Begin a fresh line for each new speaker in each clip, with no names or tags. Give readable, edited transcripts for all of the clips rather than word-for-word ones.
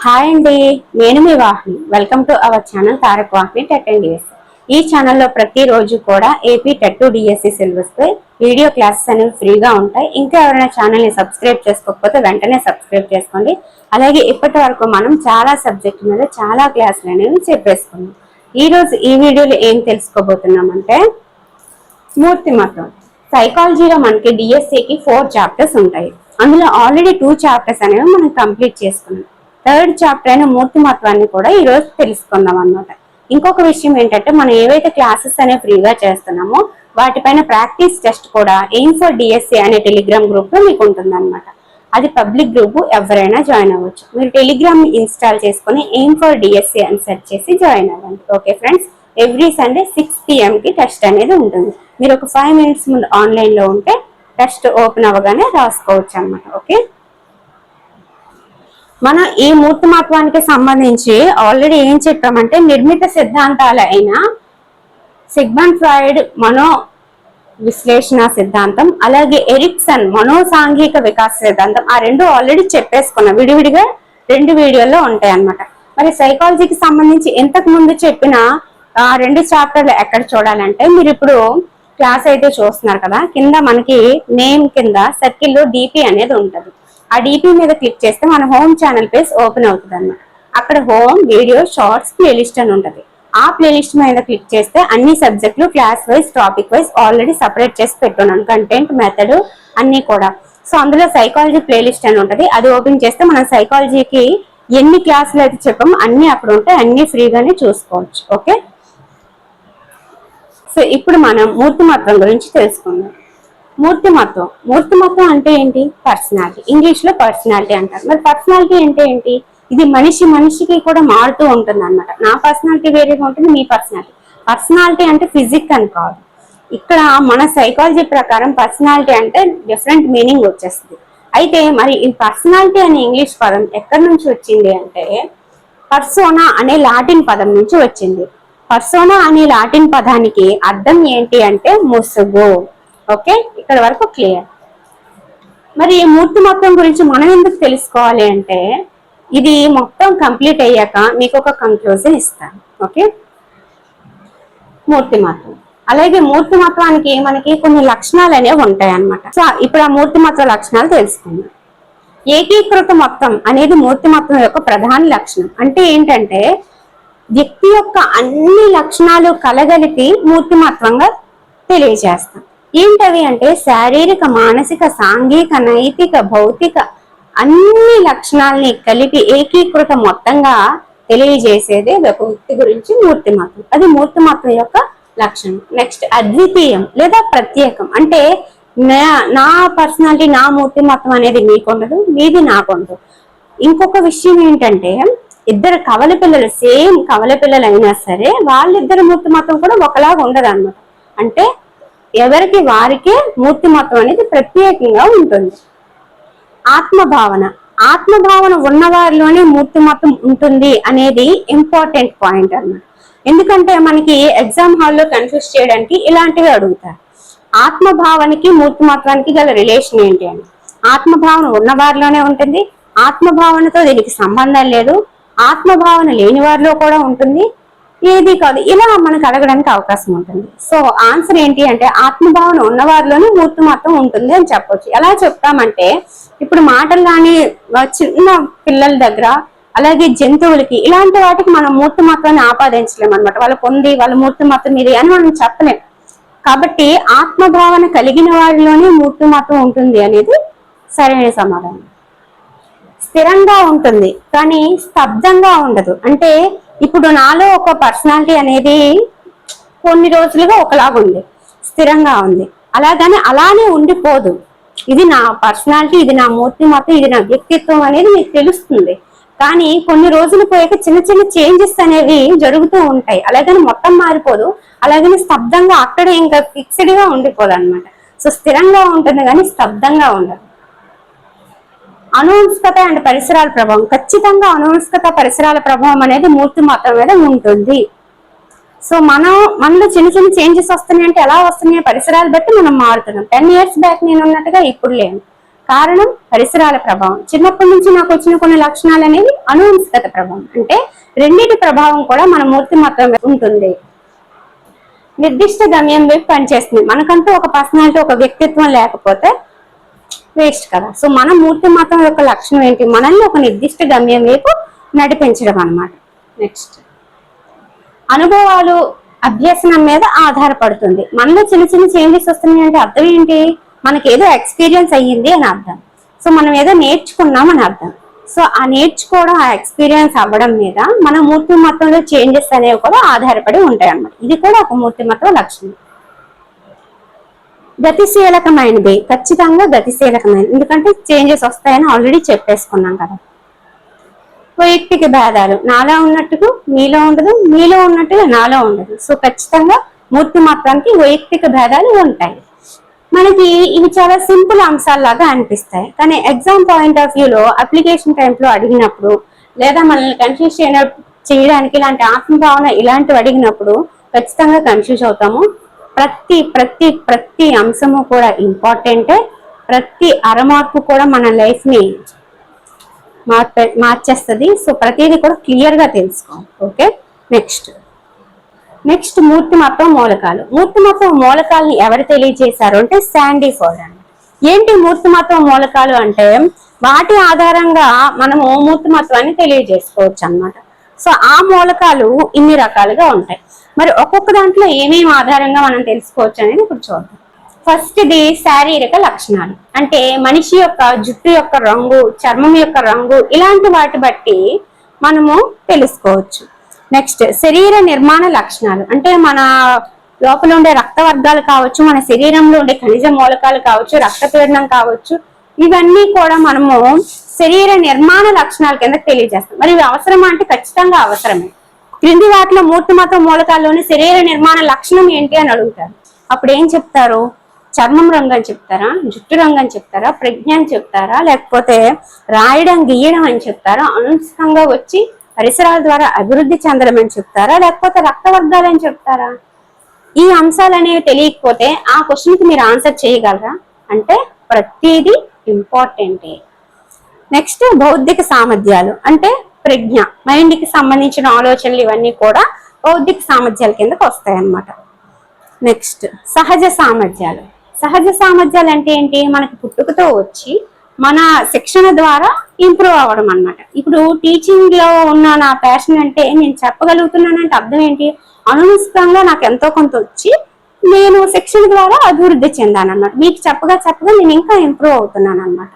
Hi అండి, నేను మీ Vahini. Welcome to our channel Tarak Vahini TET and DS. ఈ ఛానల్లో ప్రతిరోజు కూడా ఏపీ టెట్ డిఎస్సి సిలబస్ పై వీడియో క్లాసెస్ అనేవి ఫ్రీగా ఉంటాయి. ఇంకా ఎవరైనా ఛానల్ని సబ్స్క్రైబ్ చేసుకోకపోతే వెంటనే సబ్స్క్రైబ్ చేసుకోండి. అలాగే ఇప్పటి వరకు మనం చాలా సబ్జెక్ట్ మీద చాలా క్లాసులు అనేవి చెప్పేసుకున్నాం. ఈరోజు ఈ వీడియోలో ఏం తెలుసుకోబోతున్నామంటే మూర్తిమత్వం. సైకాలజీలో మనకి డిఎస్సికి 4 చాప్టర్స్ ఉంటాయి. అందులో ఆల్రెడీ 2 చాప్టర్స్ అనేవి మనం కంప్లీట్ చేసుకున్నాం. థర్డ్ చాప్టర్ అయిన మూర్తిమత్వాన్ని కూడా ఈ రోజు తెలుసుకుందాం అన్నమాట. ఇంకొక విషయం ఏంటంటే మనం ఏవైతే క్లాసెస్ అనేవి ఫ్రీగా చేస్తున్నామో వాటిపైన ప్రాక్టీస్ టెస్ట్ కూడా ఎయిమ్ ఫర్ డిఎస్సి అనే టెలిగ్రామ్ గ్రూప్ లో మీకు ఉంటుంది అనమాట. అది పబ్లిక్ గ్రూప్, ఎవరైనా జాయిన్ అవ్వచ్చు. మీరు టెలిగ్రామ్ ఇన్స్టాల్ చేసుకుని ఎయిమ్ ఫర్ డిఎస్సి అని సెర్చ్ చేసి జాయిన్ అవ్వండి. Okay friends, every Sunday 6 PM కి టెస్ట్ అనేది ఉంటుంది. మీరు ఒక 5 minutes ముందు ఆన్లైన్ లో ఉంటే టెస్ట్ ఓపెన్ అవ్వగానే రాసుకోవచ్చు అనమాట. ఓకే, మనం ఈ మూర్తిమత్వానికి సంబంధించి ఆల్రెడీ ఏం చెప్పామంటే నిర్మిత సిద్ధాంతాలు అయిన సిగ్మండ్ ఫ్రాయిడ్ మనో విశ్లేషణ సిద్ధాంతం, అలాగే ఎరిక్సన్ మనోసాంఘిక వికాస సిద్ధాంతం, ఆ రెండు ఆల్రెడీ చెప్పేసుకున్నాం. విడివిడిగా 2 వీడియోల్లో ఉంటాయి అన్నమాట. మరి సైకాలజీకి సంబంధించి ఇంతకు ముందు చెప్పిన 2 చాప్టర్లు ఎక్కడ చూడాలంటే మీరు ఇప్పుడు క్లాస్ అయితే చూస్తున్నారు కదా, కింద మనకి నేమ్ కింద సర్కిల్లో డిపి అనేది ఉంటుంది. ఆ డిపి మీద క్లిక్ చేస్తే మన హోమ్ ఛానల్ పేజ్ ఓపెన్ అవుతుంది అన్నమాట. అక్కడ హోమ్, వీడియో, షార్ట్స్, ప్లేలిస్ట్ అని ఉంటుంది. ఆ ప్లేలిస్ట్ మీద క్లిక్ చేస్తే అన్ని సబ్జెక్టులు class wise, topic wise already separate చేసి పెట్టున్నాను. కంటెంట్, మెథడ్ అన్ని కూడా. సో అందులో సైకాలజీ ప్లేలిస్ట్ అని ఉంటుంది. అది ఓపెన్ చేస్తే మనం సైకాలజీకి ఎన్ని క్లాసులు అయితే చెప్పామో అన్ని అక్కడ ఉంటాయి. అన్ని ఫ్రీగానే చూసుకోవచ్చు. ఓకే, సో ఇప్పుడు మనం మూర్తిమత్వం గురించి తెలుసుకుందాం. మూర్తిమత్వం అంటే ఏంటి? పర్సనాలిటీ. ఇంగ్లీష్ లో పర్సనాలిటీ అంటారు. మరి పర్సనాలిటీ అంటే ఏంటి? ఇది మనిషికి కూడా మారుతూ ఉంటుంది అన్నమాట. నా పర్సనాలిటీ వేరేగా ఉంటుంది, మీ పర్సనాలిటీ అంటే ఫిజిక్ అని కాదు. ఇక్కడ మన సైకాలజీ ప్రకారం పర్సనాలిటీ అంటే డిఫరెంట్ మీనింగ్ వచ్చేస్తుంది. అయితే మరి ఈ పర్సనాలిటీ అనే ఇంగ్లీష్ పదం ఎక్కడి నుంచి వచ్చింది అంటే పర్సోనా అనే లాటిన్ పదం నుంచి వచ్చింది. పర్సోనా అనే లాటిన్ పదానికి అర్థం ఏంటి అంటే ముసుగు. ఓకే, ఇక్కడ వరకు క్లియర్. మరి ఈ మూర్తిమత్వం గురించి మనం ఎందుకు తెలుసుకోవాలి అంటే ఇది మొత్తం కంప్లీట్ అయ్యాక మీకు ఒక కంక్లూజన్ ఇస్తాను. ఓకే, మూర్తిమత్వం. అలాగే మూర్తిమత్వానికి మనకి కొన్ని లక్షణాలు అనేవి ఉంటాయి అన్నమాట. సో ఇప్పుడు ఆ మూర్తిమత్వ లక్షణాలు తెలుసుకుందాం. ఏకీకృత మొత్తం అనేది మూర్తిమత్వం యొక్క ప్రధాన లక్షణం. అంటే ఏంటంటే వ్యక్తి యొక్క అన్ని లక్షణాలు కలగలిపి మూర్తిమత్వంగా తెలియజేస్తాం. ఏంటవి అంటే శారీరక, మానసిక, సాంఘిక, నైతిక, భౌతిక అన్ని లక్షణాలని కలిపి ఏకీకృత మొత్తంగా తెలియజేసేదే ఒక వ్యక్తి గురించి మూర్తిమత్వం. అది మూర్తిమత్వం యొక్క లక్షణం. నెక్స్ట్ అద్వితీయం లేదా ప్రత్యేకం. అంటే నా పర్సనాలిటీ, నా మూర్తిమత్వం అనేది మీకుండదు, మీది నాకుండదు. ఇంకొక విషయం ఏంటంటే ఇద్దరు కవల పిల్లలు, సేమ్ కవల పిల్లలు అయినా సరే వాళ్ళిద్దరి మూర్తిమత్వం కూడా ఒకలాగా ఉండదు అన్నమాట. అంటే ఎవరికి వారికే మూర్తిమత్వం అనేది ప్రత్యేకంగా ఉంటుంది. ఆత్మభావన ఉన్న వారిలోనే మూర్తిమత్వం ఉంటుంది అనేది ఇంపార్టెంట్ పాయింట్ అన్నమాట. ఎందుకంటే మనకి ఎగ్జామ్ హాల్లో కన్ఫ్యూజ్ చేయడానికి ఇలాంటివి అడుగుతారు. ఆత్మభావనకి మూర్తిమత్వానికి గల రిలేషన్ ఏంటి అని. ఆత్మభావన ఉన్న వారిలోనే ఉంటుంది, ఆత్మభావనతో దీనికి సంబంధం లేదు, ఆత్మభావన లేని వారిలో కూడా ఉంటుంది, ఏది కాదు, ఇలా మనకు అడగడానికి అవకాశం ఉంటుంది. సో ఆన్సర్ ఏంటి అంటే ఆత్మభావన ఉన్నవారిలోనే మూర్తిమత్వం ఉంటుంది అని చెప్పొచ్చు. ఎలా చెప్తామంటే ఇప్పుడు మాటల్లోని చిన్న పిల్లల దగ్గర, అలాగే జంతువులకి, ఇలాంటి వాటికి మనం మూర్తిమత్వాన్ని ఆపాదించలేము అనమాట. వాళ్ళకు ఉంది, వాళ్ళ మూర్తిమత్వం ఇది అని మనం చెప్పలేం. కాబట్టి ఆత్మభావన కలిగిన వారిలోనే మూర్తిమత్వం ఉంటుంది అనేది సరైన సమాధానం. స్థిరంగా ఉంటుంది కానీ స్తబ్దంగా ఉండదు. అంటే ఇప్పుడు నాలో ఒక పర్సనాలిటీ అనేది కొన్ని రోజులుగా ఒకలాగుంది, స్థిరంగా ఉంది, అలానే ఉండిపోదు. ఇది నా పర్సనాలిటీ, ఇది నా మూర్తిమత్వం, ఇది నా వ్యక్తిత్వం అనేది మీకు తెలుస్తుంది. కానీ కొన్ని రోజులు పోయాక చిన్న చిన్న చేంజెస్ అనేవి జరుగుతూ ఉంటాయి. అలాగని మొత్తం మారిపోదు, అలాగని స్తబ్దంగా అక్కడే ఇంకా ఫిక్స్డ్ గా ఉండిపోదు అనమాట. సో స్థిరంగా ఉంటుంది కానీ స్తబ్దంగా ఉండదు. అనువంశికత అండ్ పరిసరాల ప్రభావం. ఖచ్చితంగా అనువంశికత, పరిసరాల ప్రభావం అనేది మూర్తిమత్వం మీద ఉంటుంది. సో మనలో చిన్న చిన్న చేంజెస్ వస్తున్నాయి అంటే ఎలా వస్తున్నాయి? పరిసరాలు బట్టి మనం మారుతున్నాం. 10 years బ్యాక్ నేను ఉన్నట్టుగా ఇప్పుడు లేను. కారణం పరిసరాల ప్రభావం. చిన్నప్పటి నుంచి నాకు వచ్చిన కొన్ని లక్షణాలు అనేవి అనువంశికత ప్రభావం. అంటే రెండింటి ప్రభావం కూడా మన మూర్తిమత్వం ఉంటుంది. నిర్దిష్ట గమ్యం వైపు పనిచేస్తుంది. మనకంటూ ఒక పర్సనాలిటీ, ఒక వ్యక్తిత్వం లేకపోతే వేస్ట్ కదా. సో మన మూర్తిమత్వం యొక్క లక్షణం ఏంటి? మనల్ని ఒక నిర్దిష్ట గమ్యం వైపు నడిపించడం అన్నమాట. నెక్స్ట్, అనుభవాలు అభ్యసనం మీద ఆధారపడుతుంది. మనలో చిన్న చిన్న చేంజెస్ వస్తున్నాయి అంటే అర్థం ఏంటి? మనకి ఏదో ఎక్స్పీరియన్స్ అయ్యింది అని అర్థం. సో మనం ఏదో నేర్చుకున్నాం అని అర్థం. సో ఆ నేర్చుకోవడం, ఆ ఎక్స్పీరియన్స్ అవ్వడం మీద మన మూర్తిమత్వంలో చేంజెస్ అనేవి కూడా ఆధారపడి ఉంటాయి అన్నమాట. ఇది కూడా ఒక మూర్తిమత్వం లక్షణం. గతిశీలకమైనది, ఖచ్చితంగా గతిశీలకమైనది, ఎందుకంటే చేంజెస్ వస్తాయని ఆల్రెడీ చెప్పేసుకున్నాం కదా. వైయక్తిక భేదాలు, నాలో ఉన్నట్టుగా మీలో ఉండదు, మీలో ఉన్నట్టుగా నాలో ఉండదు. సో ఖచ్చితంగా మూర్తిమత్వానికి వైయక్తిక భేదాలు ఉంటాయి. మనకి ఇవి చాలా సింపుల్ అంశాల్లాగా అనిపిస్తాయి, కానీ ఎగ్జామ్ పాయింట్ ఆఫ్ వ్యూలో అప్లికేషన్ టైంలో అడిగినప్పుడు, లేదా మనల్ని కన్ఫ్యూజ్ చేయడానికి ఇలాంటి ఆత్మభావన ఇలాంటివి అడిగినప్పుడు ఖచ్చితంగా కన్ఫ్యూజ్ అవుతాము. ప్రతి ప్రతి ప్రతి అంశము కూడా ఇంపార్టెంటే. ప్రతి అరమార్పు కూడా మన లైఫ్ ని మార్చేస్తుంది. సో ప్రతిదీ కూడా క్లియర్ గా తెలుసుకోవాలి. ఓకే, నెక్స్ట్ మూర్తిమత్వం మూలకాలు. మూర్తిమత్వం మూలకాలని ఎవరు తెలియజేశారు అంటే శాండీ ఫోర్డ్ అండి. ఏంటి మూర్తిమత్వం మూలకాలు అంటే వాటి ఆధారంగా మనము మూర్తిమత్వాన్ని తెలియజేసుకోవచ్చు అన్నమాట. సో ఆ మూలకాలు ఇన్ని రకాలుగా ఉంటాయి. మరి ఒక్కొక్క దాంట్లో ఏమేమి ఆధారంగా మనం తెలుసుకోవచ్చు అనేది ఇప్పుడు చూద్దాం. ఫస్ట్ది శారీరక లక్షణాలు. అంటే మనిషి యొక్క జుట్టు యొక్క రంగు, చర్మం యొక్క రంగు, ఇలాంటి వాటి బట్టి మనము తెలుసుకోవచ్చు. నెక్స్ట్ శరీర నిర్మాణ లక్షణాలు. అంటే మన లోపల ఉండే రక్త వర్గాలు కావచ్చు, మన శరీరంలో ఉండే ఖనిజ మూలకాలు కావచ్చు, రక్తపీడనం కావచ్చు, ఇవన్నీ కూడా మనము శరీర నిర్మాణ లక్షణాల కింద తెలియజేస్తాం. మరి ఇవి అవసరమా అంటే ఖచ్చితంగా అవసరమే. క్రింది వాటిలో మూర్తిమత్వం మూలకాల్లోని శరీర నిర్మాణ లక్షణం ఏంటి అని అడుగుతారు. అప్పుడు ఏం చెప్తారు? చర్మం రంగు అని చెప్తారా, జుట్టు రంగు అని చెప్తారా, ప్రజ్ఞ అని చెప్తారా, లేకపోతే రాయడం గీయడం అని చెప్తారా, అనుష్కంగా వచ్చి పరిసరాల ద్వారా అభివృద్ధి చెందడం అని చెప్తారా, లేకపోతే రక్త వర్గాలు అని చెప్తారా? ఈ అంశాలు అనేవి తెలియకపోతే ఆ క్వశ్చన్ కి మీరు ఆన్సర్ చేయగలరా అంటే ప్రతిదీ ఇంపార్టెంటే. నెక్స్ట్ బౌద్ధిక సామర్థ్యాలు. అంటే ప్రజ్ఞ, మైండ్ కి సంబంధించిన ఆలోచనలు, ఇవన్నీ కూడా బౌద్ధిక సామర్థ్యాల కిందకి వస్తాయి అన్నమాట. నెక్స్ట్ సహజ సామర్థ్యాలు. సహజ సామర్థ్యాలు అంటే ఏంటి? మనకి పుట్టుకతో వచ్చి మన శిక్షణ ద్వారా ఇంప్రూవ్ అవ్వడం అన్నమాట. ఇప్పుడు టీచింగ్ లో ఉన్న నా ప్యాషన్ అంటే నేను చెప్పగలుగుతున్నానంటే అర్థం ఏంటి? అనునిశ్చితంగా నాకు ఎంతో కొంత వచ్చి నేను శిక్షణ ద్వారా అభివృద్ధి చెందాను అన్నమాట. మీకు చెప్పగా నేను ఇంకా ఇంప్రూవ్ అవుతున్నాను అన్నమాట.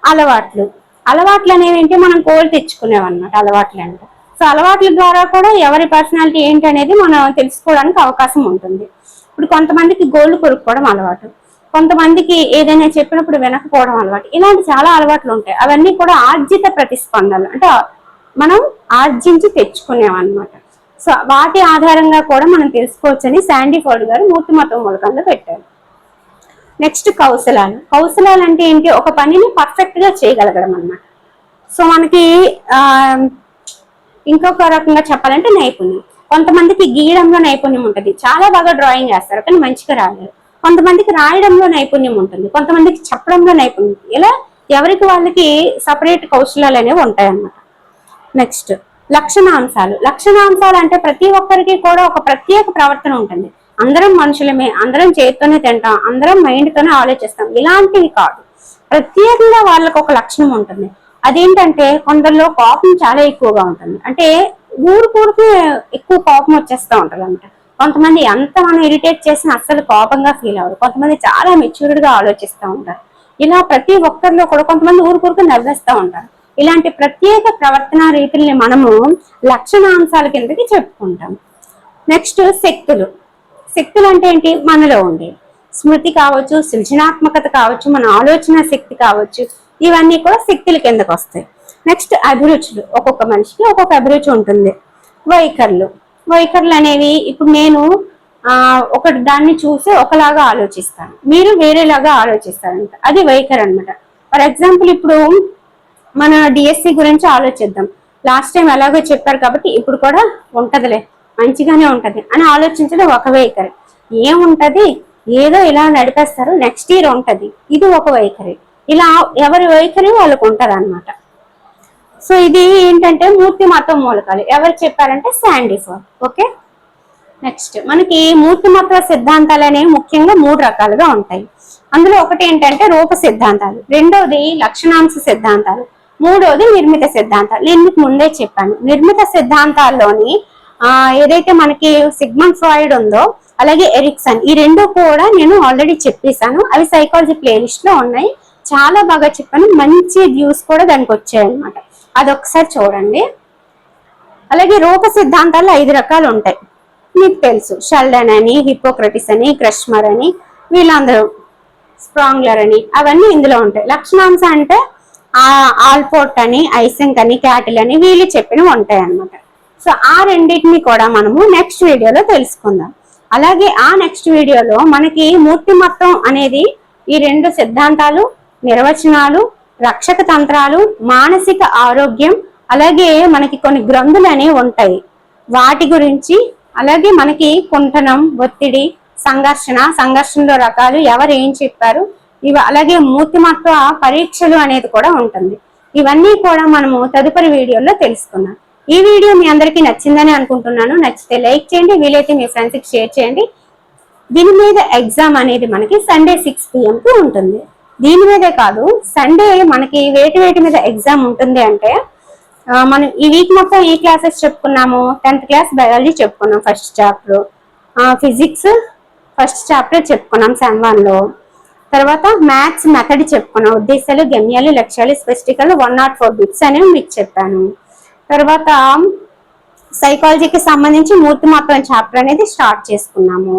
అలవాట్లు అనేవి ఏంటి? మనం కోల్ తెచ్చుకునేవన్నమాట అలవాట్లు అంటే. సో అలవాట్ల ద్వారా కూడా ఎవరి పర్సనాలిటీ ఏంటి అనేది మనం తెలుసుకోవడానికి అవకాశం ఉంటుంది. ఇప్పుడు కొంతమందికి గోల్డ్ కొనుక్కోవడం అలవాటు, కొంతమందికి ఏదైనా చెప్పినప్పుడు వినకపోవడం అలవాటు, ఇలాంటి చాలా అలవాట్లు ఉంటాయి. అవన్నీ కూడా ఆర్జిత ప్రతిస్పందనలు, అంటే మనం ఆర్జించి తెచ్చుకునేవన్నమాట. సో వాటి ఆధారంగా కూడా మనం తెలుసుకోవచ్చని శాండీ ఫోర్డ్ గారు మూర్తిమత్వం మూలకంలో పెట్టారు. నెక్స్ట్ కౌశలాలు అంటే ఏంటి? ఒక పనిని పర్ఫెక్ట్ గా చేయగలగడం అన్నమాట. సో మనకి ఇంకొక రకంగా చెప్పాలంటే నైపుణ్యం. కొంతమందికి గీయడంలో నైపుణ్యం ఉంటుంది, చాలా బాగా డ్రాయింగ్ వేస్తారు కానీ మంచిగా రాయలేరు. కొంతమందికి రాయడంలో నైపుణ్యం ఉంటుంది, కొంతమందికి చెప్పడంలో నైపుణ్యం. ఇలా ఎవరికి వాళ్ళకి సపరేట్ కౌశలాలు అనేవి ఉంటాయన్నమాట. నెక్స్ట్ లక్షణాంశాలు అంటే ప్రతి ఒక్కరికి కూడా ఒక ప్రత్యేక ప్రవర్తన ఉంటుంది. అందరం మనుషులమే, అందరం చేతితోనే తింటాం, అందరం మైండ్ తోనే ఆలోచిస్తాం, ఇలాంటివి కాదు. ప్రత్యేకంగా వాళ్ళకు ఒక లక్షణం ఉంటుంది. అదేంటంటే కొందరిలో కోపం చాలా ఎక్కువగా ఉంటుంది. అంటే ఊరికి ఎక్కువ కోపం వచ్చేస్తూ ఉంటారు అనమాట. కొంతమంది ఎంత మనం ఇరిటేట్ చేసినా అస్సలు కోపంగా ఫీల్ అవ్వరు. కొంతమంది చాలా మెచ్యూర్డ్ గా ఆలోచిస్తూ ఉంటారు. ఇలా ప్రతి ఒక్కరిలో కూడా కొంతమంది ఊరికి నవ్వేస్తూ ఉంటారు. ఇలాంటి ప్రత్యేక ప్రవర్తన రీతుల్ని మనము లక్షణాంశాల కిందకి చెప్పుకుంటాం. నెక్స్ట్ శక్తులు అంటే ఏంటి? మనలో ఉండే స్మృతి కావచ్చు, సృజనాత్మకత కావచ్చు, మన ఆలోచన శక్తి కావచ్చు, ఇవన్నీ కూడా శక్తుల కిందకు వస్తాయి. నెక్స్ట్ అభిరుచులు. ఒక్కొక్క మనిషికి ఒక్కొక్క అభిరుచి ఉంటుంది. వైఖరులు అనేవి, ఇప్పుడు నేను ఒకటి దాన్ని చూసి ఒకలాగా ఆలోచిస్తాను, మీరు వేరేలాగా ఆలోచిస్తారంట, అది వైఖరి అనమాట. ఫర్ ఎగ్జాంపుల్ ఇప్పుడు మన డిఎస్సి గురించి ఆలోచిద్దాం. లాస్ట్ టైం ఎలాగో చెప్పారు కాబట్టి ఇప్పుడు కూడా ఉంటదిలే, మంచిగానే ఉంటది అని ఆలోచించడం ఒక వైఖరి. ఏముంటది, ఏదో ఇలా నడిపేస్తారు, నెక్స్ట్ ఇయర్ ఉంటది, ఇది ఒక వైఖరి. ఇలా ఎవరి వైఖరి వాళ్ళకు ఉంటది అనమాట. సో ఇది ఏంటంటే మూర్తిమత్వ మూలకాలు. ఎవరు చెప్పారంటే శాండిఫోర్డ్. ఓకే, నెక్స్ట్ మనకి మూర్తిమత్వ సిద్ధాంతాలు అనేవి ముఖ్యంగా 3 రకాలుగా ఉంటాయి. అందులో ఒకటి ఏంటంటే రూప సిద్ధాంతాలు, రెండోది లక్షణాంశ సిద్ధాంతాలు, మూడోది నిర్మిత సిద్ధాంతాలు. నేను మీకు ముందే చెప్పాను, నిర్మిత సిద్ధాంతాల్లోని ఏదైతే మనకి సిగ్మండ్ ఫ్రాయిడ్ ఉందో అలాగే ఎరిక్సన్, ఈ రెండు కూడా నేను ఆల్రెడీ చెప్పేశాను. అవి సైకాలజీ ప్లేలిస్ట్ లో ఉన్నాయి, చాలా బాగా చెప్పాను. మంచి వ్యూస్ కూడా దానికి వచ్చాయి అనమాట. అదొకసారి చూడండి. అలాగే రూప సిద్ధాంతాలు 5 రకాలు ఉంటాయి, మీకు తెలుసు. షెల్డన్ అని, హిపోక్రటిస్ అని, క్రష్మర్ అని, వీళ్ళందరూ, స్ప్రాంగ్లర్ అని, అవన్నీ ఇందులో ఉంటాయి. లక్షణాంశ అంటే ఆల్పోర్ట్ అని, ఐసెంక్ అని, క్యాటిల్ అని వీళ్ళు చెప్పినవి ఉంటాయి అన్నమాట. సో ఆ రెండింటిని కూడా మనము నెక్స్ట్ వీడియోలో తెలుసుకుందాం. అలాగే ఆ నెక్స్ట్ వీడియోలో మనకి మూర్తిమత్వం అనేది ఈ 2 సిద్ధాంతాలు, నిర్వచనాలు, రక్షక తంత్రాలు, మానసిక ఆరోగ్యం, అలాగే మనకి కొన్ని గ్రంథులు అనేవి ఉంటాయి వాటి గురించి, అలాగే మనకి కుంఠనం, ఒత్తిడి, సంఘర్షణలో రకాలు, ఎవరు ఏం చెప్పారు, ఇవి, అలాగే మూర్తిమత్వ పరీక్షలు అనేది కూడా ఉంటుంది. ఇవన్నీ కూడా మనము తదుపరి వీడియోలో తెలుసుకున్నాం. ఈ వీడియో మీ అందరికీ నచ్చిందని అనుకుంటున్నాను. నచ్చితే లైక్ చేయండి, వీలైతే మీ ఫ్రెండ్స్కి షేర్ చేయండి. దీని మీద ఎగ్జామ్ అనేది మనకి సండే 6 PM కి ఉంటుంది. దీని మీదే కాదు, సండే మనకి వేటి మీద ఎగ్జామ్ ఉంటుంది అంటే, మనం ఈ వీక్ మొత్తం ఈ క్లాసెస్ చెప్పుకున్నాము. 10th క్లాస్ బయాలజీ చెప్పుకున్నాం, first chapter. Physics first chapter చెప్పుకున్నాం సెమ్ 1లో. తర్వాత మ్యాథ్స్ మెథడ్ చెప్పుకున్నాం, ఉద్దేశాలు, గమ్యాలు, లక్ష్యాలు, స్పెసిఫికల్ 104 బిట్స్ అనేవి మీకు చెప్పాను. తర్వాత సైకాలజీకి సంబంధించి మూర్తిమత్వం చాప్టర్ అనేది స్టార్ట్ చేసుకున్నాము.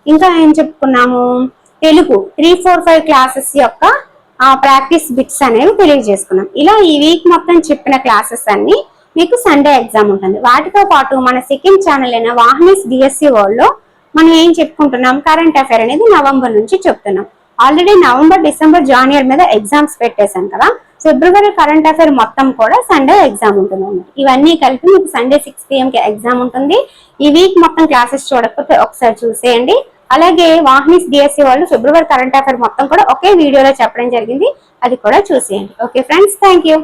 ఇంకా ఏం చెప్పుకున్నాము, తెలుగు 3, 4, 5 క్లాసెస్ యొక్క ప్రాక్టీస్ బిట్స్ అనేవి తెలియజేసుకున్నాం. ఇలా ఈ వీక్ మొత్తం చెప్పిన క్లాసెస్ అన్ని మీకు సండే ఎగ్జామ్ ఉంటుంది. వాటితో పాటు మన సెకండ్ ఛానల్ అయిన వాహనీస్ డిఎస్సి వరల్డ్ లో మనం ఏం చెప్పుకుంటున్నాం, కరెంట్ అఫైర్ అనేది నవంబర్ నుంచి చెప్తున్నాం. ఆల్రెడీ నవంబర్, డిసెంబర్, జాన్వరి మీద ఎగ్జామ్స్ పెట్టేశాం కదా. ఫిబ్రవరి కరెంట్ అఫైర్ మొత్తం కూడా సండే ఎగ్జామ్ ఉంటుంది అన్నమాట. ఇవన్నీ కలిపి మీకు సండే 6 PM కి ఎగ్జామ్ ఉంటుంది. ఈ వీక్ మొత్తం క్లాసెస్ చూడకపోతే ఒకసారి చూసేయండి. అలాగే వాహనీస్ డిఎస్సి వాళ్ళు ఫిబ్రవరి కరెంట్ అఫైర్ మొత్తం కూడా ఒకే వీడియోలో చెప్పడం జరిగింది, అది కూడా చూసేయండి. Okay friends, thank you.